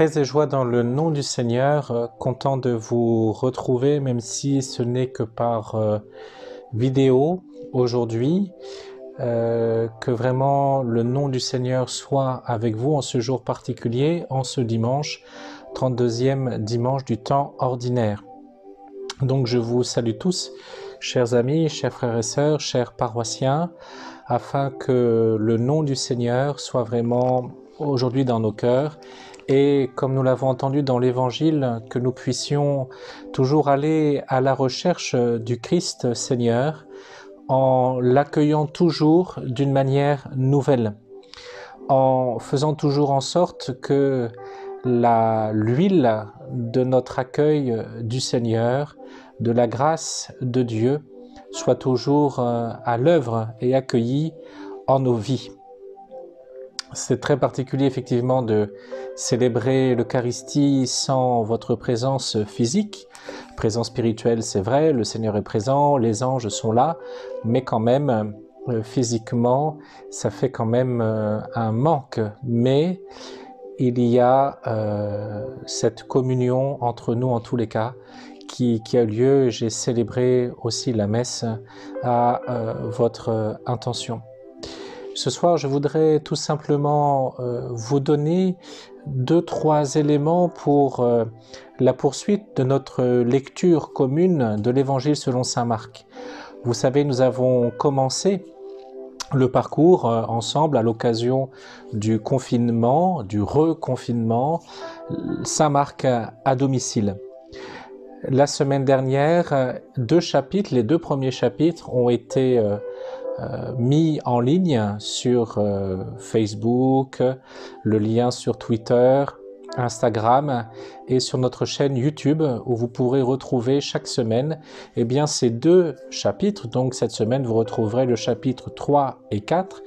Paix et joie dans le nom du Seigneur, content de vous retrouver, même si ce n'est que par vidéo aujourd'hui, que vraiment le nom du Seigneur soit avec vous en ce jour particulier, en ce dimanche, 32e dimanche du temps ordinaire. Donc je vous salue tous, chers amis, chers frères et sœurs, chers paroissiens, afin que le nom du Seigneur soit vraiment aujourd'hui dans nos cœurs et, comme nous l'avons entendu dans l'Évangile, que nous puissions toujours aller à la recherche du Christ Seigneur en l'accueillant toujours d'une manière nouvelle, en faisant toujours en sorte que l'huile de notre accueil du Seigneur, de la grâce de Dieu, soit toujours à l'œuvre et accueillie en nos vies. C'est très particulier effectivement de célébrer l'Eucharistie sans votre présence physique. Présence spirituelle, c'est vrai, le Seigneur est présent, les anges sont là, mais quand même, physiquement, ça fait quand même un manque. Mais il y a cette communion entre nous en tous les cas qui a eu lieu. J'ai célébré aussi la messe à votre intention. Ce soir, je voudrais tout simplement vous donner 2-3 éléments pour la poursuite de notre lecture commune de l'Évangile selon saint Marc. Vous savez, nous avons commencé le parcours ensemble à l'occasion du confinement, du reconfinement, Saint Marc à domicile. La semaine dernière, 2 chapitres, les 2 premiers chapitres ont été mis en ligne sur Facebook, le lien sur Twitter, Instagram et sur notre chaîne YouTube où vous pourrez retrouver chaque semaine ces 2 chapitres. Donc cette semaine, vous retrouverez le chapitre 3 et 4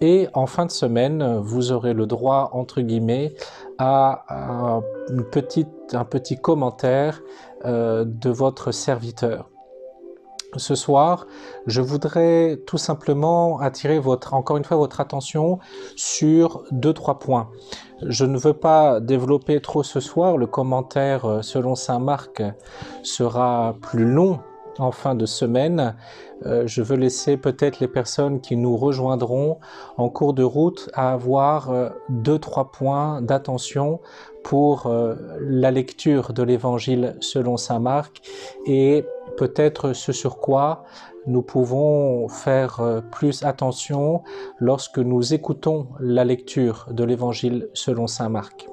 et en fin de semaine, vous aurez le droit, entre guillemets, à un petit commentaire de votre serviteur. Ce soir, je voudrais tout simplement attirer encore une fois votre attention sur 2-3 points. Je ne veux pas développer trop ce soir, le commentaire selon saint Marc sera plus long en fin de semaine. Je veux laisser peut-être les personnes qui nous rejoindront en cours de route à avoir 2-3 points d'attention pour la lecture de l'Évangile selon saint Marc et peut-être ce sur quoi nous pouvons faire plus attention lorsque nous écoutons la lecture de l'Évangile selon saint Marc.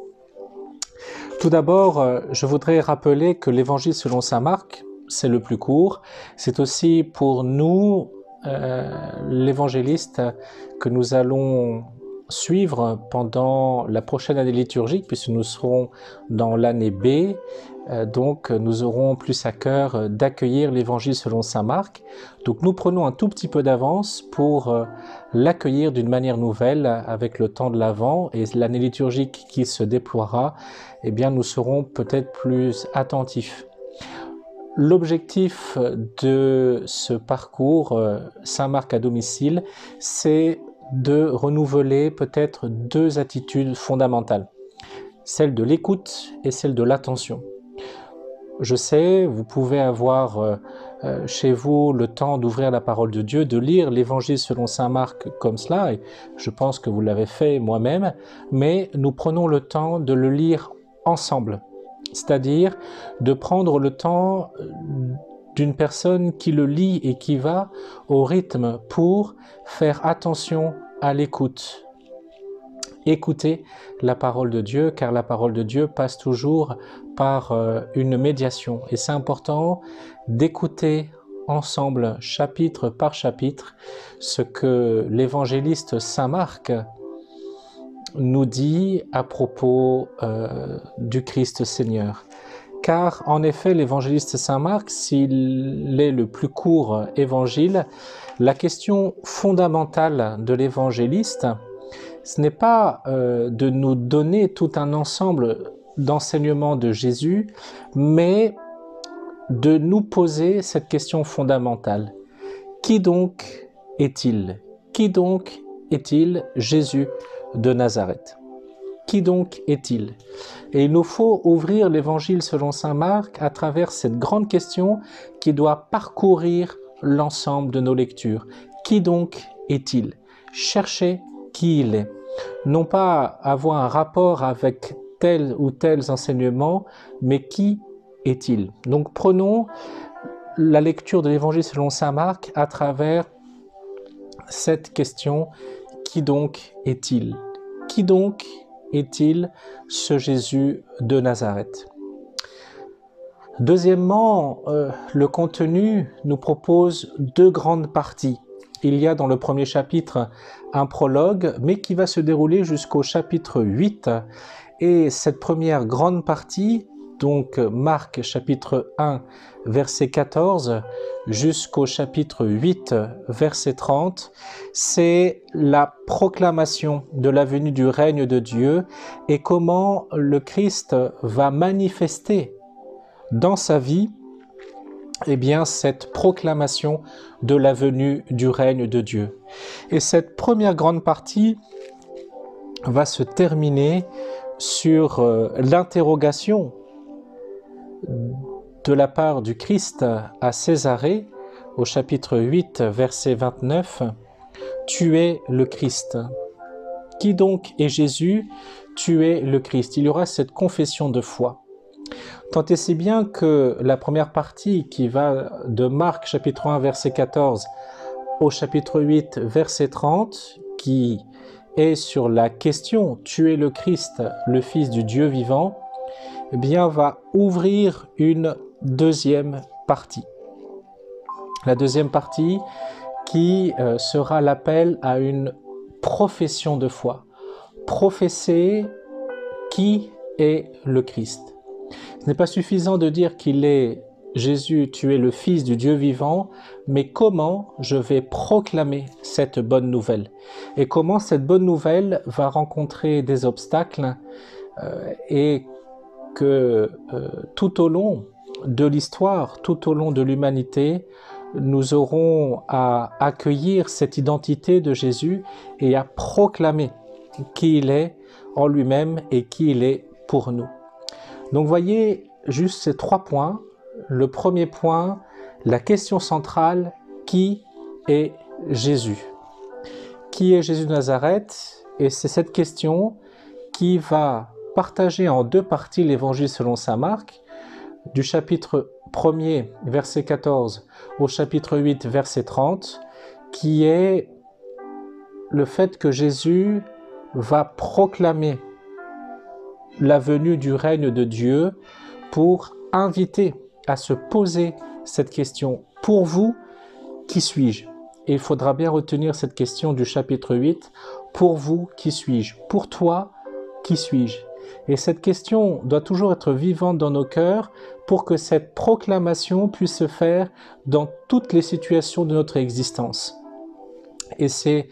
Tout d'abord, je voudrais rappeler que l'Évangile selon saint Marc, c'est le plus court. C'est aussi pour nous, l'évangéliste, que nous allons suivre pendant la prochaine année liturgique, puisque nous serons dans l'année B. Donc nous aurons plus à cœur d'accueillir l'Évangile selon saint Marc. Donc nous prenons un tout petit peu d'avance pour l'accueillir d'une manière nouvelle avec le temps de l'Avent et l'année liturgique qui se déploiera. Nous serons peut-être plus attentifs. L'objectif de ce parcours saint Marc à domicile, c'est de renouveler peut-être 2 attitudes fondamentales, celle de l'écoute et celle de l'attention. Je sais, vous pouvez avoir chez vous le temps d'ouvrir la parole de Dieu, de lire l'Évangile selon saint Marc comme cela, et je pense que vous l'avez fait moi-même, mais nous prenons le temps de le lire ensemble, c'est-à-dire de prendre le temps d'une personne qui le lit et qui va au rythme pour faire attention à l'écoute. Écoutez la parole de Dieu, car la parole de Dieu passe toujours par une médiation. Et c'est important d'écouter ensemble, chapitre par chapitre, ce que l'évangéliste saint Marc nous dit à propos du Christ Seigneur. Car en effet, l'évangéliste saint Marc, s'il est le plus court évangile, la question fondamentale de l'évangéliste, ce n'est pas de nous donner tout un ensemble d'enseignements de Jésus, mais de nous poser cette question fondamentale. Qui donc est-il? Qui donc est-il Jésus de Nazareth? Qui donc est-il? Et il nous faut ouvrir l'évangile selon saint Marc à travers cette grande question qui doit parcourir l'ensemble de nos lectures. Qui donc est-il? Cherchez qui il est. Non pas avoir un rapport avec tel ou tel enseignement, mais qui est-il? Donc prenons la lecture de l'évangile selon saint Marc à travers cette question: qui donc est-il? Qui donc est-il, ce Jésus de Nazareth? Deuxièmement, le contenu nous propose deux grandes parties. Il y a dans le premier chapitre un prologue, mais qui va se dérouler jusqu'au chapitre 8. Et cette première grande partie, donc Marc chapitre 1, verset 14, jusqu'au chapitre 8, verset 30, c'est la proclamation de la venue du règne de Dieu et comment le Christ va manifester dans sa vie cette proclamation de la venue du règne de Dieu. Et cette première grande partie va se terminer sur l'interrogation de la part du Christ à Césarée, au chapitre 8, verset 29, « Tu es le Christ ». Qui donc est Jésus? Tu es le Christ. Il y aura cette confession de foi. Tant et si bien que la première partie qui va de Marc chapitre 1 verset 14 au chapitre 8 verset 30, qui est sur la question « Tu es le Christ, le Fils du Dieu vivant », va ouvrir une deuxième partie. La deuxième partie qui sera l'appel à une profession de foi. Professer qui est le Christ. Ce n'est pas suffisant de dire qu'il est Jésus, tu es le Fils du Dieu vivant, mais comment je vais proclamer cette bonne nouvelle? Et comment cette bonne nouvelle va rencontrer des obstacles et que tout au long de l'histoire, tout au long de l'humanité, nous aurons à accueillir cette identité de Jésus et à proclamer qui il est en lui-même et qui il est pour nous. Donc voyez juste ces trois points. Le premier point, la question centrale, qui est Jésus? Qui est Jésus de Nazareth? Et c'est cette question qui va partager en deux parties l'évangile selon saint Marc, du chapitre 1er, verset 14, au chapitre 8, verset 30, qui est le fait que Jésus va proclamer la venue du règne de Dieu pour inviter à se poser cette question. Pour vous, qui suis-je? Et il faudra bien retenir cette question du chapitre 8. Pour vous, qui suis-je? Pour toi, qui suis-je? Et cette question doit toujours être vivante dans nos cœurs pour que cette proclamation puisse se faire dans toutes les situations de notre existence. Et c'est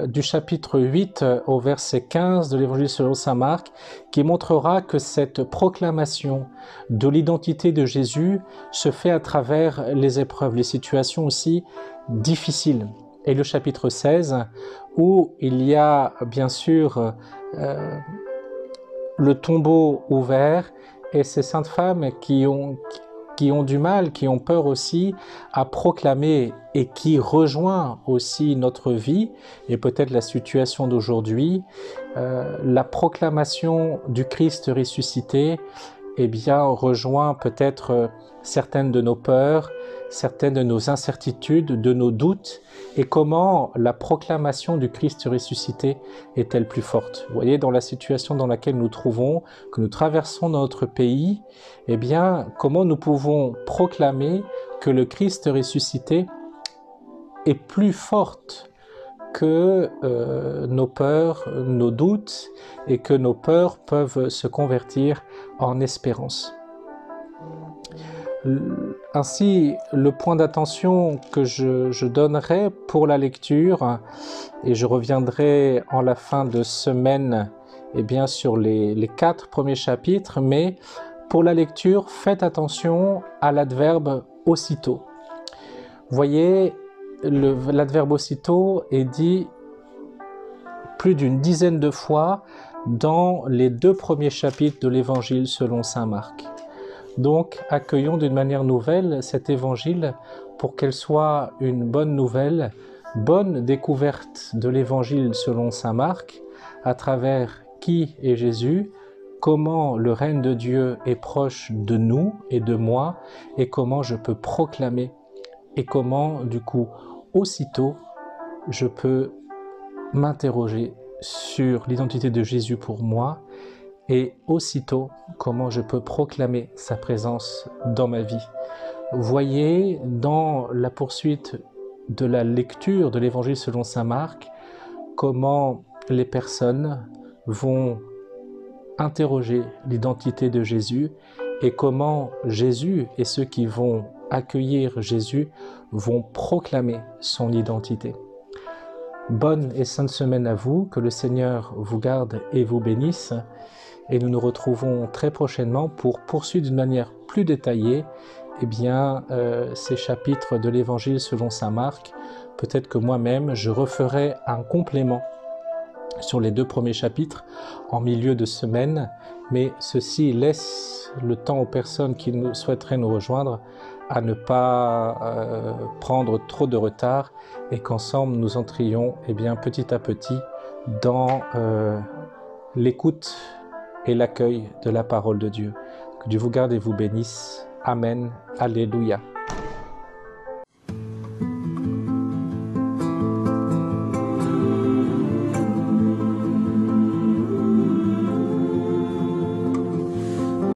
du chapitre 8 au verset 15 de l'évangile selon saint Marc qui montrera que cette proclamation de l'identité de Jésus se fait à travers les épreuves, les situations aussi difficiles. Et le chapitre 16 où il y a bien sûr le tombeau ouvert et ces saintes femmes qui ont du mal, qui ont peur aussi à proclamer et qui rejoint aussi notre vie et peut-être la situation d'aujourd'hui, la proclamation du Christ ressuscité rejoint peut-être certaines de nos peurs, certaines de nos incertitudes, de nos doutes, et comment la proclamation du Christ ressuscité est-elle plus forte? Vous voyez, dans la situation dans laquelle nous trouvons, que nous traversons dans notre pays, comment nous pouvons proclamer que le Christ ressuscité est plus forte que nos peurs, nos doutes, et que nos peurs peuvent se convertir en espérance. Ainsi, le point d'attention que je donnerai pour la lecture, et je reviendrai en la fin de semaine sur les 4 premiers chapitres, mais pour la lecture, faites attention à l'adverbe « aussitôt ». Vous voyez, l'adverbe « aussitôt » est dit plus d'une dizaine de fois dans les 2 premiers chapitres de l'Évangile selon saint Marc. Donc, accueillons d'une manière nouvelle cet Évangile pour qu'elle soit une bonne nouvelle, bonne découverte de l'Évangile selon saint Marc, à travers qui est Jésus, comment le règne de Dieu est proche de nous et de moi, et comment je peux proclamer, et comment, du coup, aussitôt, je peux m'interroger sur l'identité de Jésus pour moi, et aussitôt, comment je peux proclamer sa présence dans ma vie. Voyez, dans la poursuite de la lecture de l'Évangile selon saint Marc, comment les personnes vont interroger l'identité de Jésus et comment Jésus et ceux qui vont accueillir Jésus vont proclamer son identité. Bonne et sainte semaine à vous, que le Seigneur vous garde et vous bénisse, et nous nous retrouvons très prochainement pour poursuivre d'une manière plus détaillée ces chapitres de l'Évangile selon saint Marc. Peut-être que moi-même je referai un complément sur les 2 premiers chapitres en milieu de semaine, mais ceci laisse le temps aux personnes qui souhaiteraient nous rejoindre à ne pas prendre trop de retard et qu'ensemble nous entrions petit à petit dans l'écoute et l'accueil de la parole de Dieu. Que Dieu vous garde et vous bénisse. Amen. Alléluia.